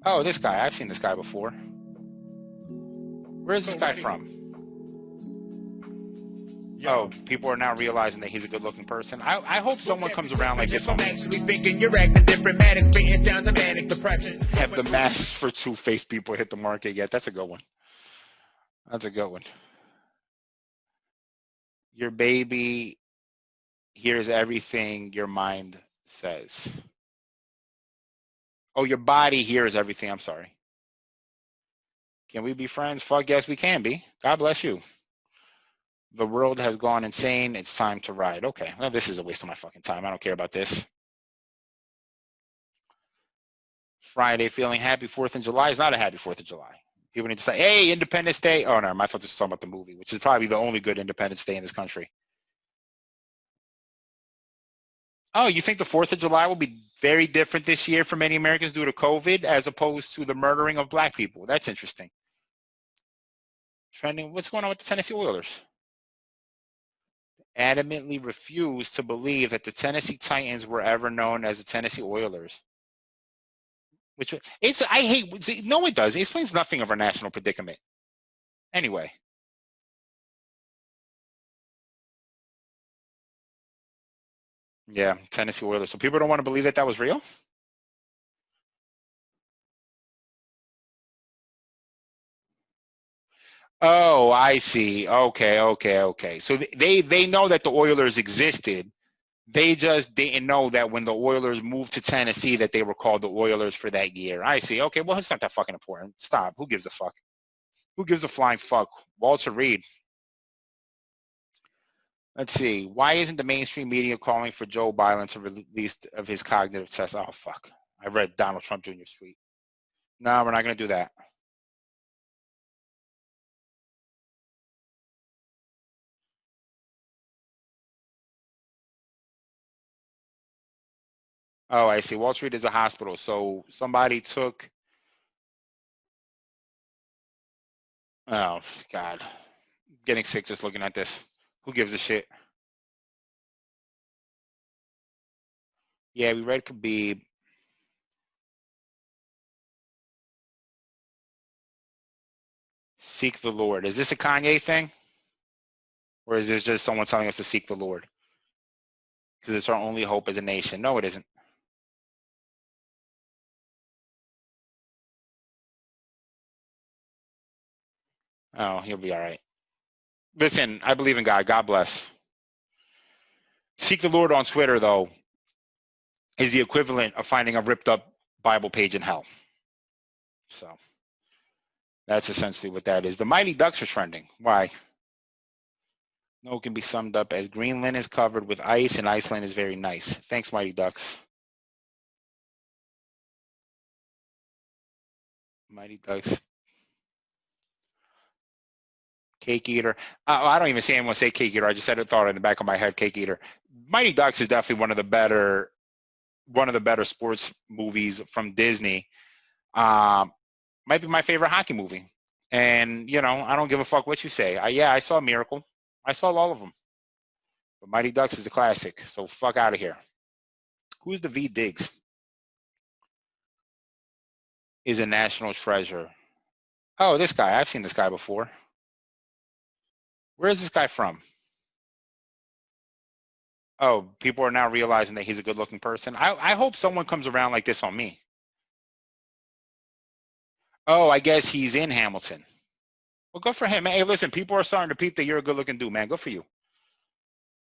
Oh, this guy. I've seen this guy before. Where is this guy from? Oh, people are now realizing that he's a good-looking person. I hope someone comes around like this on me. Actually thinking you're acting different, manic, spitting sounds of manic depressant. Have the masks for two-faced people hit the market yet? That's a good one. That's a good one. Your baby hears everything your mind says. Oh, your body hears everything. I'm sorry. Can we be friends? Fuck yes, we can be. God bless you. The world has gone insane. It's time to ride. Okay, well, this is a waste of my fucking time. I don't care about this. Friday, feeling happy 4th of July is not a happy 4th of July. People need to say, hey, Independence Day. Oh, no, I thought this was talking about the movie, which is probably the only good Independence Day in this country. Oh, you think the 4th of July will be very different this year for many Americans due to COVID as opposed to the murdering of black people? That's interesting. Trending, what's going on with the Tennessee Oilers? Adamantly refused to believe that the Tennessee Titans were ever known as the Tennessee Oilers. Which it's I hate. No, it does. It explains nothing of our national predicament. Anyway, yeah, Tennessee Oilers. So people don't want to believe that that was real. Oh, I see. Okay, okay, okay. So they know that the Oilers existed. They just didn't know that when the Oilers moved to Tennessee that they were called the Oilers for that year. I see. Okay, well, it's not that fucking important. Stop. Who gives a fuck? Who gives a flying fuck? Walter Reed. Let's see. Why isn't the mainstream media calling for Joe Biden to release of his cognitive test? Oh, fuck. I read Donald Trump Jr.'s tweet. No, we're not going to do that. Oh, I see. Wall Street is a hospital. So somebody took. Oh, God. Getting sick just looking at this. Who gives a shit? Yeah, we read Khabib. Seek the Lord. Is this a Kanye thing? Or is this just someone telling us to seek the Lord? Because it's our only hope as a nation. No, it isn't. Oh, he'll be all right. Listen, I believe in God. God bless. Seek the Lord on Twitter, though, is the equivalent of finding a ripped up Bible page in hell. So that's essentially what that is. The Mighty Ducks are trending. Why? No, it can be summed up as Greenland is covered with ice and Iceland is very nice. Thanks, Mighty Ducks. Mighty Ducks. Cake Eater. I don't even see anyone say Cake Eater. I just said it, thought in the back of my head, Cake Eater. Mighty Ducks is definitely one of the better sports movies from Disney. Might be my favorite hockey movie. And I don't give a fuck what you say. I saw Miracle. I saw all of them. But Mighty Ducks is a classic. So fuck out of here. Who's the V Diggs? Is a national treasure. Oh, this guy. I've seen this guy before. Where is this guy from? Oh, people are now realizing that he's a good-looking person. I hope someone comes around like this on me. Oh, I guess he's in Hamilton. Well, good for him. Hey, listen, people are starting to peep that you're a good-looking dude, man. Good for you,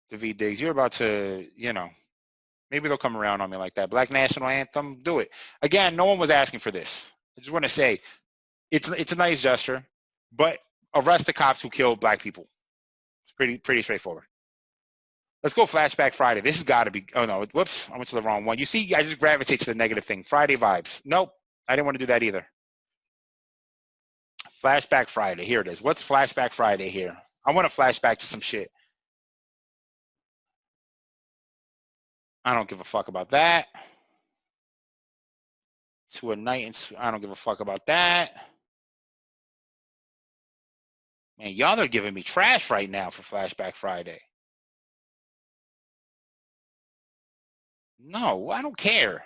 David Diggs. You're about to, maybe they'll come around on me like that. Black National Anthem, do it. Again, no one was asking for this. I just want to say it's a nice gesture, but arrest the cops who killed black people. It's pretty straightforward. Let's go Flashback Friday. This has got to be. Oh no! Whoops! I went to the wrong one. You see, I just gravitate to the negative thing. Friday vibes. Nope, I didn't want to do that either. Flashback Friday. Here it is. What's Flashback Friday here? I want to flashback to some shit. I don't give a fuck about that. To a night, and I don't give a fuck about that. Man, y'all are giving me trash right now for Flashback Friday. No, I don't care.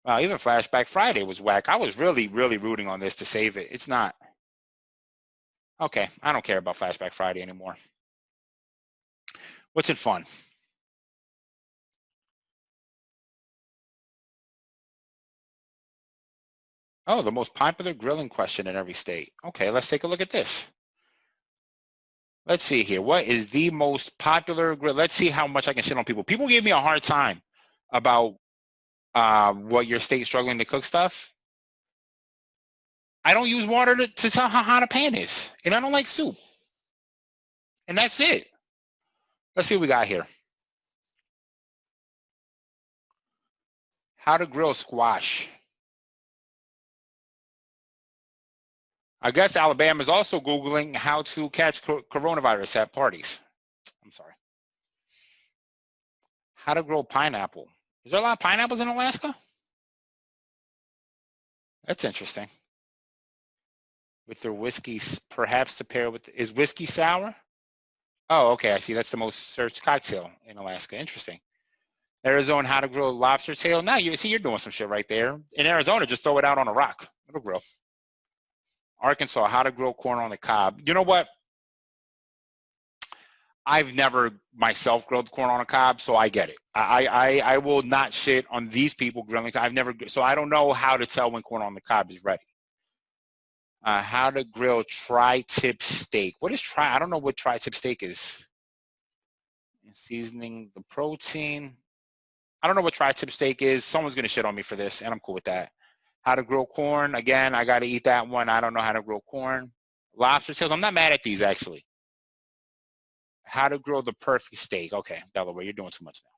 Wow, even Flashback Friday was whack. I was really, really rooting on this to save it. It's not. Okay, I don't care about Flashback Friday anymore. What's in fun? Oh, the most popular grilling question in every state. Okay, let's take a look at this. Let's see here. What is the most popular grill? Let's see how much I can shit on people. People gave me a hard time about what your state's struggling to cook stuff. I don't use water to tell how hot a pan is, and I don't like soup. And that's it. Let's see what we got here. How to grill squash. I guess Alabama's also Googling how to catch coronavirus at parties. I'm sorry. How to grow pineapple. Is there a lot of pineapples in Alaska? That's interesting. With their whiskey, perhaps to pair with, is whiskey sour? Oh, okay, I see. That's the most searched cocktail in Alaska. Interesting. Arizona, how to grow lobster tail. Now, you see, you're doing some shit right there. In Arizona, just throw it out on a rock. It'll grow. Arkansas, how to grow corn on the cob. You know what? I've never myself grilled corn on a cob, so I get it. I will not shit on these people grilling. I've never, so I don't know how to tell when corn on the cob is ready. How to grill tri-tip steak. What is I don't know what tri-tip steak is. Seasoning the protein. I don't know what tri-tip steak is. Someone's gonna shit on me for this, and I'm cool with that. How to grill corn. Again, I got to eat that one. I don't know how to grill corn. Lobster tails. I'm not mad at these, actually. How to grill the perfect steak. Okay, Delaware, you're doing too much now.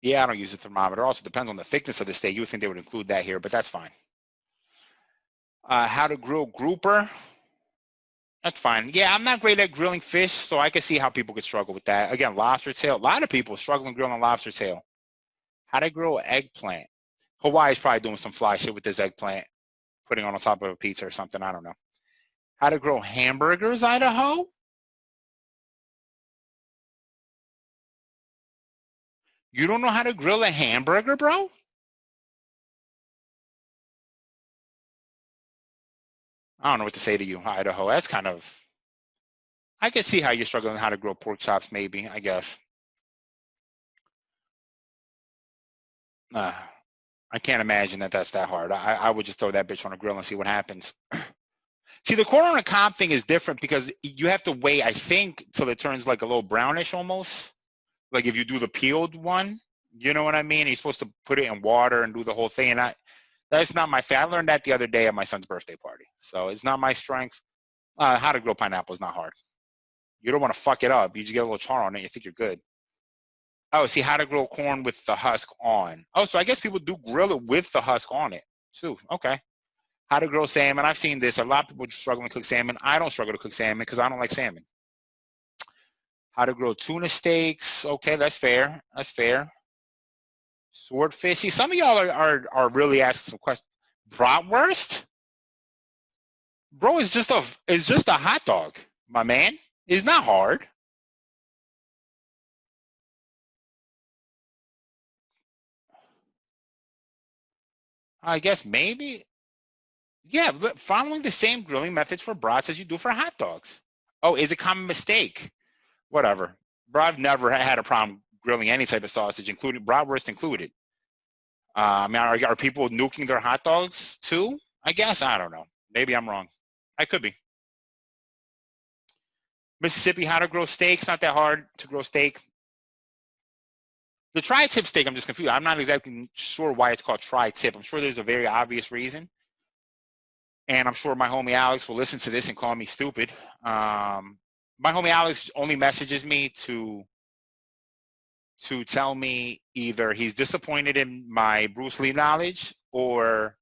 Yeah, I don't use a thermometer. Also depends on the thickness of the steak. You would think they would include that here, but that's fine. How to grill grouper. That's fine. Yeah, I'm not great at grilling fish, so I can see how people could struggle with that. Again, lobster tail. A lot of people struggling grilling lobster tail. How to grill eggplant. Hawaii's probably doing some fly shit with this eggplant, putting on top of a pizza or something. I don't know. How to grill hamburgers, Idaho? You don't know how to grill a hamburger, bro? I don't know what to say to you, Idaho. That's kind of, I can see how you're struggling how to grill pork chops, maybe, I guess. I can't imagine that that's that hard. I would just throw that bitch on a grill and see what happens. See, the corn on the cob thing is different because you have to wait, I think, till it turns like a little brownish almost. Like if you do the peeled one, you know what I mean? You're supposed to put it in water and do the whole thing. And that's not my thing. I learned that the other day at my son's birthday party. So it's not my strength. How to grill pineapple is not hard. You don't want to fuck it up. You just get a little char on it. You think you're good. Oh, see, how to grill corn with the husk on. Oh, so I guess people do grill it with the husk on it too. Okay. How to grill salmon. I've seen this. A lot of people struggling to cook salmon. I don't struggle to cook salmon because I don't like salmon. How to grill tuna steaks. Okay, that's fair. That's fair. Swordfish. See, some of y'all are really asking some questions. Bratwurst? Bro, it's just a hot dog, my man. It's not hard. I guess maybe. Yeah, but following the same grilling methods for brats as you do for hot dogs. Oh, is a common mistake. Whatever. Bro, I've never had a problem grilling any type of sausage, including bratwurst included. I mean, are people nuking their hot dogs too? I guess. I don't know. Maybe I'm wrong. I could be. Mississippi, how to grow steak. It's not that hard to grow steak. The tri-tip steak, I'm just confused. I'm not exactly sure why it's called tri-tip. I'm sure there's a very obvious reason. And I'm sure my homie Alex will listen to this and call me stupid. My homie Alex only messages me to tell me either he's disappointed in my Bruce Lee knowledge or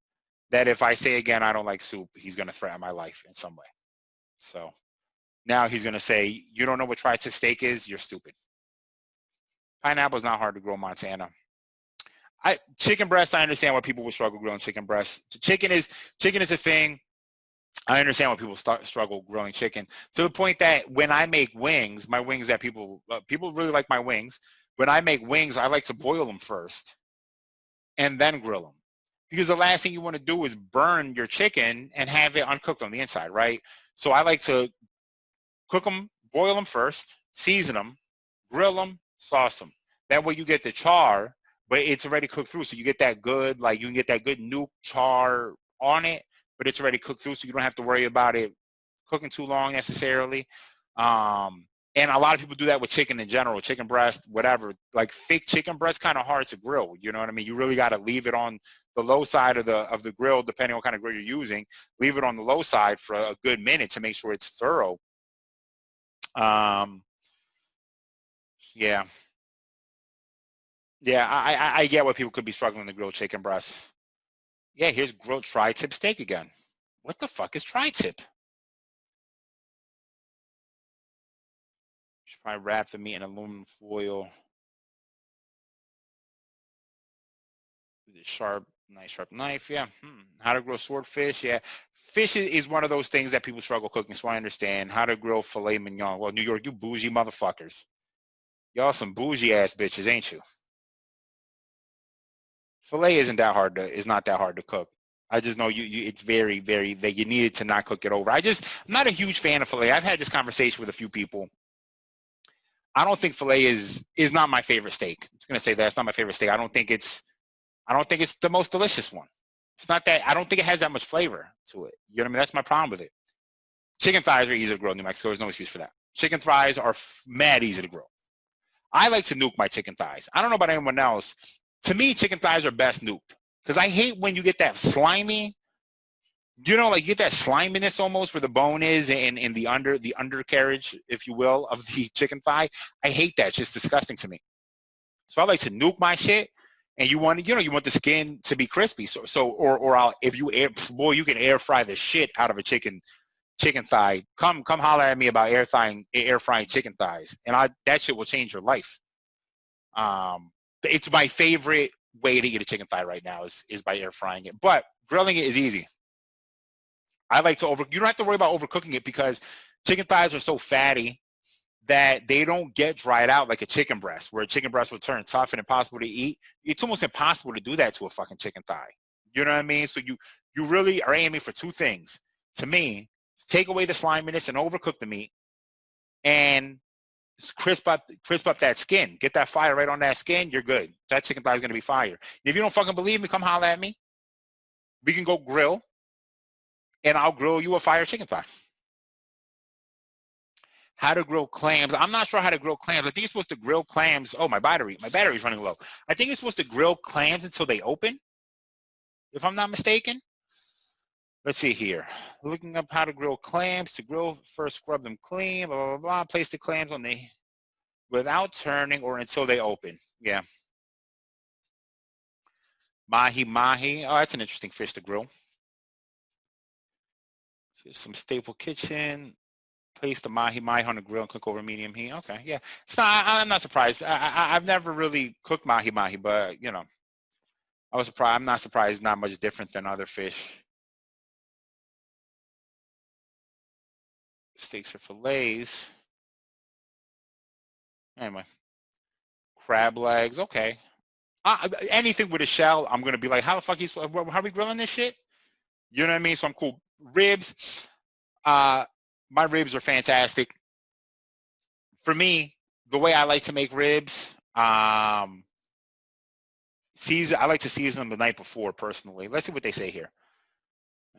that if I say again I don't like soup, he's going to threaten my life in some way. So now he's going to say, you don't know what tri-tip steak is? You're stupid. Pineapple is not hard to grow in Montana. Chicken breast, I understand why people would struggle growing chicken breast. Chicken is a thing. I understand why people struggle grilling chicken, to the point that when I make wings, my wings that people really like my wings. When I make wings, I like to boil them first and then grill them, because the last thing you want to do is burn your chicken and have it uncooked on the inside, right? So I like to cook them, boil them first, season them, grill them, sauce them. That way you get the char, but it's already cooked through, so you get that good, like you can get that good nuke char on it, but it's already cooked through, so you don't have to worry about it cooking too long necessarily. And a lot of people do that with chicken in general, chicken breast, whatever. Like thick chicken breast, kind of hard to grill. You know what I mean? You really got to leave it on the low side of the grill, depending on what kind of grill you're using. Leave it on the low side for a good minute to make sure it's thorough. Yeah. Yeah, I get why people could be struggling to grill chicken breasts. Yeah, here's grilled tri-tip steak again. What the fuck is tri-tip? Should probably wrap the meat in aluminum foil. Nice sharp knife. Yeah. How to grill swordfish. Yeah. Fish is one of those things that people struggle cooking, so I understand. How to grill filet mignon. Well, New York, you bougie motherfuckers. Y'all some bougie ass bitches, ain't you? Filet is not that hard to cook. I just know it's very, very, that you need it to not cook it over. I'm not a huge fan of filet. I've had this conversation with a few people. I don't think filet is not my favorite steak. I'm just gonna say that it's not my favorite steak. I don't think it's the most delicious one. It's not that, I don't think it has that much flavor to it. You know what I mean? That's my problem with it. Chicken thighs are easy to grill in New Mexico. There's no excuse for that. Chicken thighs are mad easy to grill. I like to nuke my chicken thighs. I don't know about anyone else. To me, chicken thighs are best nuked, because I hate when you get that slimy, like you get that sliminess almost where the bone is in the undercarriage, if you will, of the chicken thigh. I hate that. It's just disgusting to me. So I like to nuke my shit. And you want the skin to be crispy. If you you can air fry the shit out of a chicken thigh. Come holler at me about air frying chicken thighs, and that shit will change your life. It's my favorite way to eat a chicken thigh right now is by air frying it. But grilling it is easy. I like to you don't have to worry about overcooking it, because chicken thighs are so fatty that they don't get dried out like a chicken breast, where a chicken breast will turn tough and impossible to eat. It's almost impossible to do that to a fucking chicken thigh. You know what I mean? So you really are aiming for two things. To me, take away the sliminess and overcook the meat, and crisp up that skin. Get that fire right on that skin. You're good. That chicken thigh is going to be fire. And if you don't fucking believe me, come holler at me. We can go grill, and I'll grill you a fire chicken thigh. How to grill clams. I'm not sure how to grill clams. I think you're supposed to grill clams. Oh, my battery's running low. I think you're supposed to grill clams until they open, if I'm not mistaken. Let's see here. Looking up how to grill clams. To grill, first scrub them clean, blah, blah, blah. Place the clams on without turning or until they open. Yeah. Mahi. Oh, that's an interesting fish to grill. Here's some Staple Kitchen. Place the mahi on the grill and cook over medium heat. Okay, yeah. So I'm not surprised. I've never really cooked mahi, but I was surprised. I'm not surprised. It's not much different than other fish. Steaks or fillets. Anyway, crab legs. Okay. Anything with a shell, I'm gonna be like, how the fuck how are we grilling this shit? You know what I mean? So I'm cool. Ribs. My ribs are fantastic. For me, the way I like to make ribs, I like to season them the night before, personally. Let's see what they say here.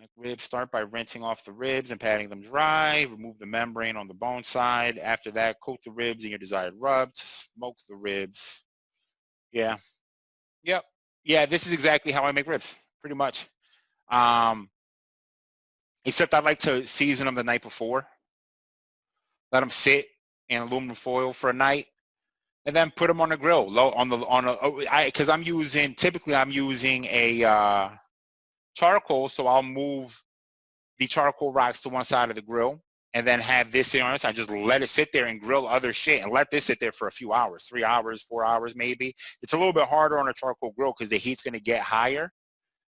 Like ribs, start by rinsing off the ribs and patting them dry. Remove the membrane on the bone side. After that, coat the ribs in your desired rub to smoke the ribs. Yeah. Yep. Yeah, this is exactly how I make ribs, pretty much. Except I like to season them the night before. Let them sit in aluminum foil for a night, and then put them on the grill, because I'm using a charcoal, so I'll move the charcoal rocks to one side of the grill, and then have this on the side. Just let it sit there and grill other shit, and let this sit there for a few hours, 3 hours, 4 hours maybe. It's a little bit harder on a charcoal grill because the heat's going to get higher,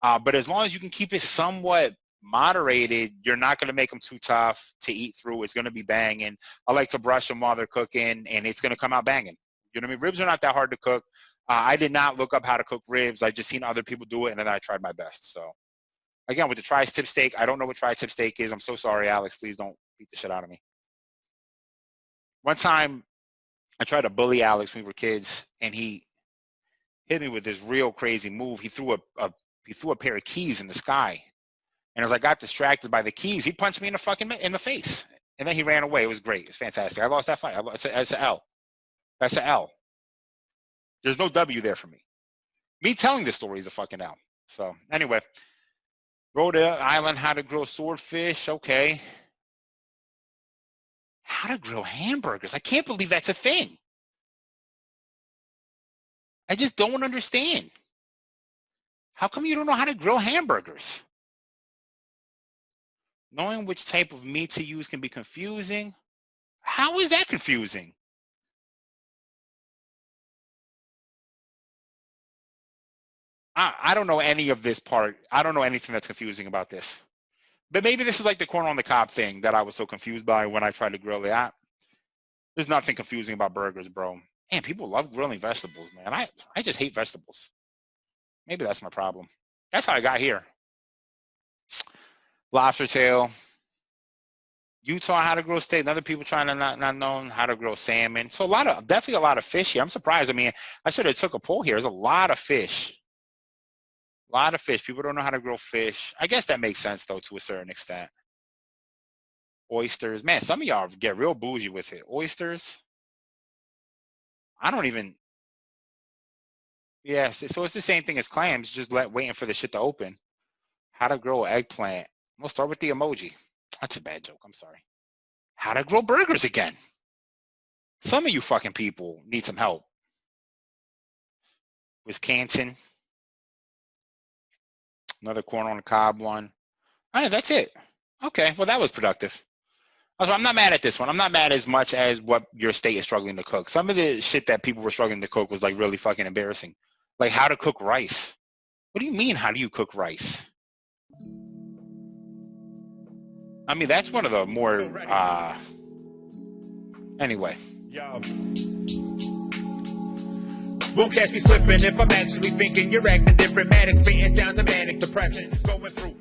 but as long as you can keep it somewhat moderated. You're not going to make them too tough to eat through. It's going to be banging. I like to brush them while they're cooking, and it's going to come out banging. You know what I mean? Ribs are not that hard to cook. I did not look up how to cook ribs. I just seen other people do it, and then I tried my best. So, again, with the tri-tip steak, I don't know what tri-tip steak is. I'm so sorry, Alex. Please don't beat the shit out of me. One time, I tried to bully Alex when we were kids, and he hit me with this real crazy move. He threw a pair of keys in the sky, and as I got distracted by the keys, he punched me in the face, and then he ran away. It was great. It's fantastic. I lost that fight. That's an L. That's an L. There's no W there for me. Me telling this story is a fucking L. So anyway, Rhode Island, how to grill swordfish. Okay. How to grill hamburgers. I can't believe that's a thing. I just don't understand. How come you don't know how to grill hamburgers? Knowing which type of meat to use can be confusing. How is that confusing? I don't know any of this part. I don't know anything that's confusing about this. But maybe this is like the corn on the cob thing that I was so confused by when I tried to grill it. There's nothing confusing about burgers, bro. Man, people love grilling vegetables, man. I just hate vegetables. Maybe that's my problem. That's how I got here. Lobster tail. Utah, how to grill steak. Other people trying to not know how to grill salmon. So definitely a lot of fish here. I'm surprised. I mean, I should have took a poll here. There's a lot of fish. A lot of fish. People don't know how to grill fish. I guess that makes sense, though, to a certain extent. Oysters. Man, some of y'all get real bougie with it. Oysters. I don't even. Yes, so it's the same thing as clams, just waiting for the shit to open. How to grow eggplant. We'll start with the emoji. That's a bad joke. I'm sorry. How to grow burgers again. Some of you fucking people need some help. Wisconsin. Another corn on the cob one. All right, that's it. Okay, well, that was productive. I'm not mad at this one. I'm not mad as much as what your state is struggling to cook. Some of the shit that people were struggling to cook was like really fucking embarrassing. Like how to cook rice. What do you mean, how do you cook rice? I mean, that's one of the more, anyway. Yo. Won't catch me slipping if I'm actually thinking you're acting different. Manic, spitting sounds of manic, depressing, going through